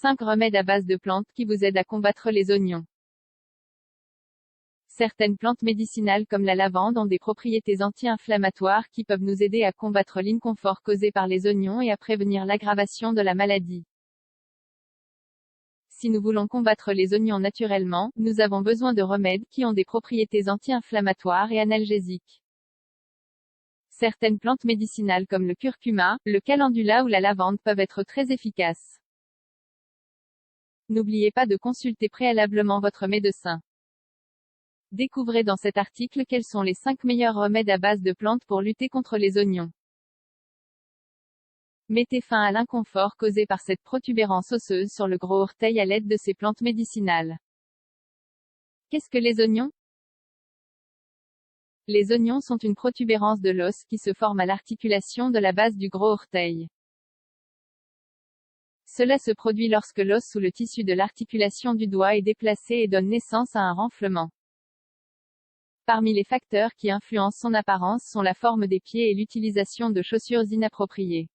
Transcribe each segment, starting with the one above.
5 remèdes à base de plantes qui vous aident à combattre les oignons. Certaines plantes médicinales comme la lavande ont des propriétés anti-inflammatoires qui peuvent nous aider à combattre l'inconfort causé par les oignons et à prévenir l'aggravation de la maladie. Si nous voulons combattre les oignons naturellement, nous avons besoin de remèdes qui ont des propriétés anti-inflammatoires et analgésiques. Certaines plantes médicinales comme le curcuma, le calendula ou la lavande peuvent être très efficaces. N'oubliez pas de consulter préalablement votre médecin. Découvrez dans cet article quels sont les 5 meilleurs remèdes à base de plantes pour lutter contre les oignons. Mettez fin à l'inconfort causé par cette protubérance osseuse sur le gros orteil à l'aide de ces plantes médicinales. Qu'est-ce que les oignons? Les oignons sont une protubérance de l'os qui se forme à l'articulation de la base du gros orteil. Cela se produit lorsque l'os sous le tissu de l'articulation du doigt est déplacé et donne naissance à un renflement. Parmi les facteurs qui influencent son apparence sont la forme des pieds et l'utilisation de chaussures inappropriées.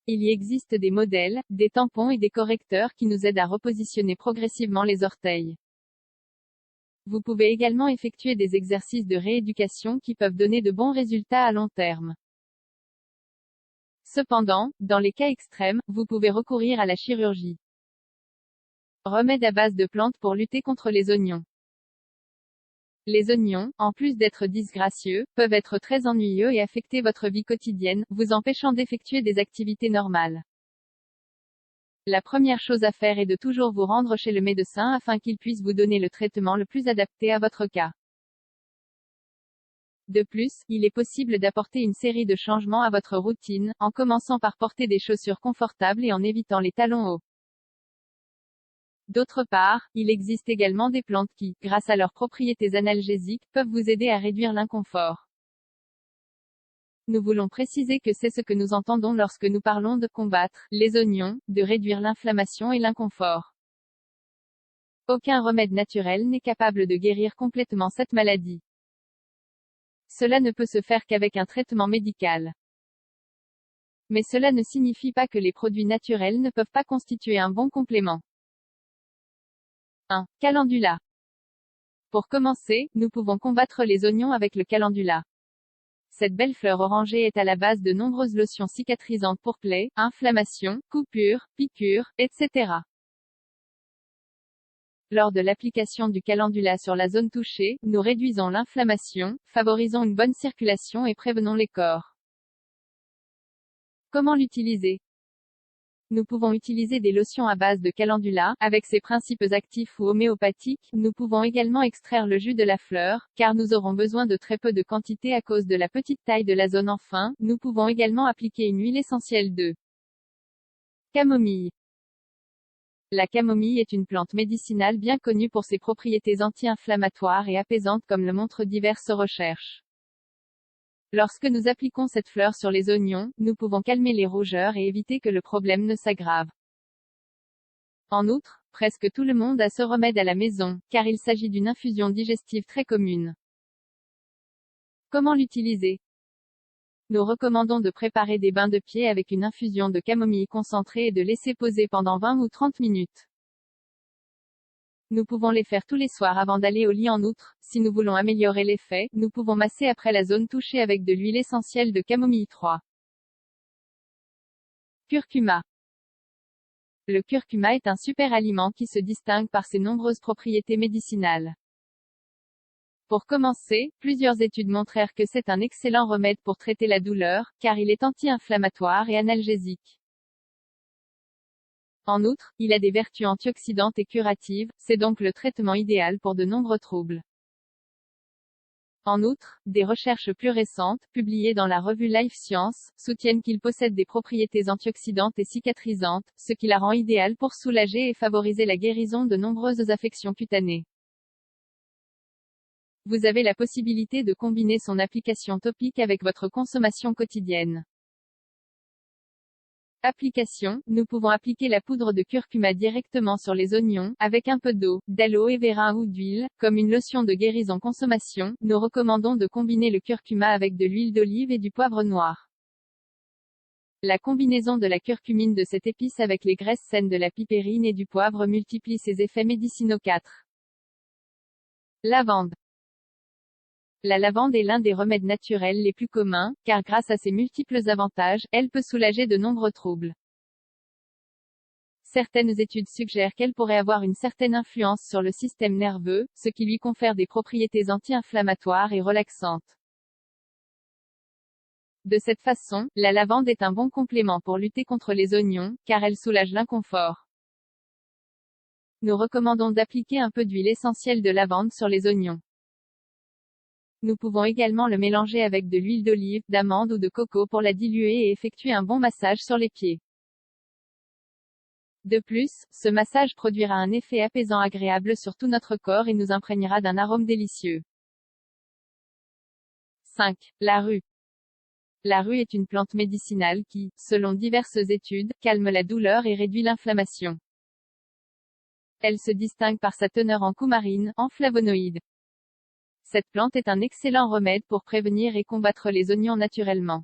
Il y existe des modèles, des tampons et des correcteurs qui nous aident à repositionner progressivement les orteils. Vous pouvez également effectuer des exercices de rééducation qui peuvent donner de bons résultats à long terme. Cependant, dans les cas extrêmes, vous pouvez recourir à la chirurgie. Remèdes à base de plantes pour lutter contre les oignons. Les oignons, en plus d'être disgracieux, peuvent être très ennuyeux et affecter votre vie quotidienne, vous empêchant d'effectuer des activités normales. La première chose à faire est de toujours vous rendre chez le médecin afin qu'il puisse vous donner le traitement le plus adapté à votre cas. De plus, il est possible d'apporter une série de changements à votre routine, en commençant par porter des chaussures confortables et en évitant les talons hauts. D'autre part, il existe également des plantes qui, grâce à leurs propriétés analgésiques, peuvent vous aider à réduire l'inconfort. Nous voulons préciser que c'est ce que nous entendons lorsque nous parlons de combattre les oignons, de réduire l'inflammation et l'inconfort. Aucun remède naturel n'est capable de guérir complètement cette maladie. Cela ne peut se faire qu'avec un traitement médical. Mais cela ne signifie pas que les produits naturels ne peuvent pas constituer un bon complément. 1. Calendula. Pour commencer, nous pouvons combattre les oignons avec le calendula. Cette belle fleur orangée est à la base de nombreuses lotions cicatrisantes pour plaies, inflammations, coupures, piqûres, etc. Lors de l'application du calendula sur la zone touchée, nous réduisons l'inflammation, favorisons une bonne circulation et prévenons les cors. Comment l'utiliser? Nous pouvons utiliser des lotions à base de calendula, avec ses principes actifs ou homéopathiques. Nous pouvons également extraire le jus de la fleur, car nous aurons besoin de très peu de quantité à cause de la petite taille de la zone. Enfin, nous pouvons également appliquer une huile essentielle de camomille. La camomille est une plante médicinale bien connue pour ses propriétés anti-inflammatoires et apaisantes comme le montrent diverses recherches. Lorsque nous appliquons cette fleur sur les oignons, nous pouvons calmer les rougeurs et éviter que le problème ne s'aggrave. En outre, presque tout le monde a ce remède à la maison, car il s'agit d'une infusion digestive très commune. Comment l'utiliser? Nous recommandons de préparer des bains de pieds avec une infusion de camomille concentrée et de laisser poser pendant 20 ou 30 minutes. Nous pouvons les faire tous les soirs avant d'aller au lit. En outre, si nous voulons améliorer l'effet, nous pouvons masser après la zone touchée avec de l'huile essentielle de camomille. 3. Curcuma. Le curcuma est un super aliment qui se distingue par ses nombreuses propriétés médicinales. Pour commencer, plusieurs études montrèrent que c'est un excellent remède pour traiter la douleur, car il est anti-inflammatoire et analgésique. En outre, il a des vertus antioxydantes et curatives, c'est donc le traitement idéal pour de nombreux troubles. En outre, des recherches plus récentes, publiées dans la revue Life Science, soutiennent qu'il possède des propriétés antioxydantes et cicatrisantes, ce qui la rend idéale pour soulager et favoriser la guérison de nombreuses affections cutanées. Vous avez la possibilité de combiner son application topique avec votre consommation quotidienne. Application, nous pouvons appliquer la poudre de curcuma directement sur les oignons, avec un peu d'eau, d'aloe vera ou d'huile, comme une lotion de guérison. Consommation, nous recommandons de combiner le curcuma avec de l'huile d'olive et du poivre noir. La combinaison de la curcumine de cette épice avec les graisses saines de la pipérine et du poivre multiplie ses effets médicinaux. 4. Lavande. La lavande est l'un des remèdes naturels les plus communs, car grâce à ses multiples avantages, elle peut soulager de nombreux troubles. Certaines études suggèrent qu'elle pourrait avoir une certaine influence sur le système nerveux, ce qui lui confère des propriétés anti-inflammatoires et relaxantes. De cette façon, la lavande est un bon complément pour lutter contre les oignons, car elle soulage l'inconfort. Nous recommandons d'appliquer un peu d'huile essentielle de lavande sur les oignons. Nous pouvons également le mélanger avec de l'huile d'olive, d'amande ou de coco pour la diluer et effectuer un bon massage sur les pieds. De plus, ce massage produira un effet apaisant agréable sur tout notre corps et nous imprégnera d'un arôme délicieux. 5. La rue. La rue est une plante médicinale qui, selon diverses études, calme la douleur et réduit l'inflammation. Elle se distingue par sa teneur en coumarine, en flavonoïdes. Cette plante est un excellent remède pour prévenir et combattre les oignons naturellement.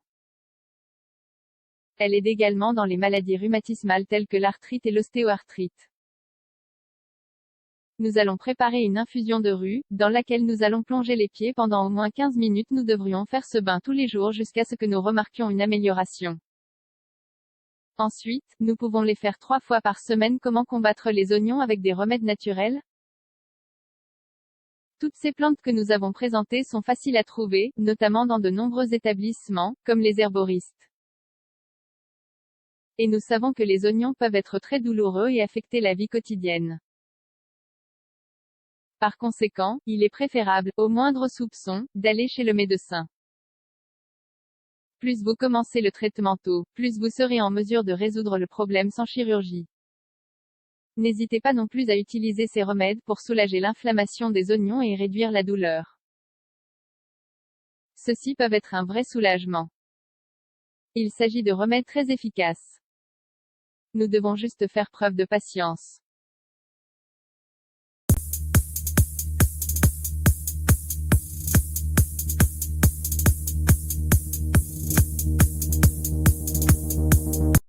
Elle aide également dans les maladies rhumatismales telles que l'arthrite et l'ostéoarthrite. Nous allons préparer une infusion de rue, dans laquelle nous allons plonger les pieds pendant au moins 15 minutes. Nous devrions faire ce bain tous les jours jusqu'à ce que nous remarquions une amélioration. Ensuite, nous pouvons les faire 3 fois par semaine. Comment combattre les oignons avec des remèdes naturels? Toutes ces plantes que nous avons présentées sont faciles à trouver, notamment dans de nombreux établissements, comme les herboristes. Et nous savons que les oignons peuvent être très douloureux et affecter la vie quotidienne. Par conséquent, il est préférable, au moindre soupçon, d'aller chez le médecin. Plus vous commencez le traitement tôt, plus vous serez en mesure de résoudre le problème sans chirurgie. N'hésitez pas non plus à utiliser ces remèdes pour soulager l'inflammation des oignons et réduire la douleur. Ceux-ci peuvent être un vrai soulagement. Il s'agit de remèdes très efficaces. Nous devons juste faire preuve de patience.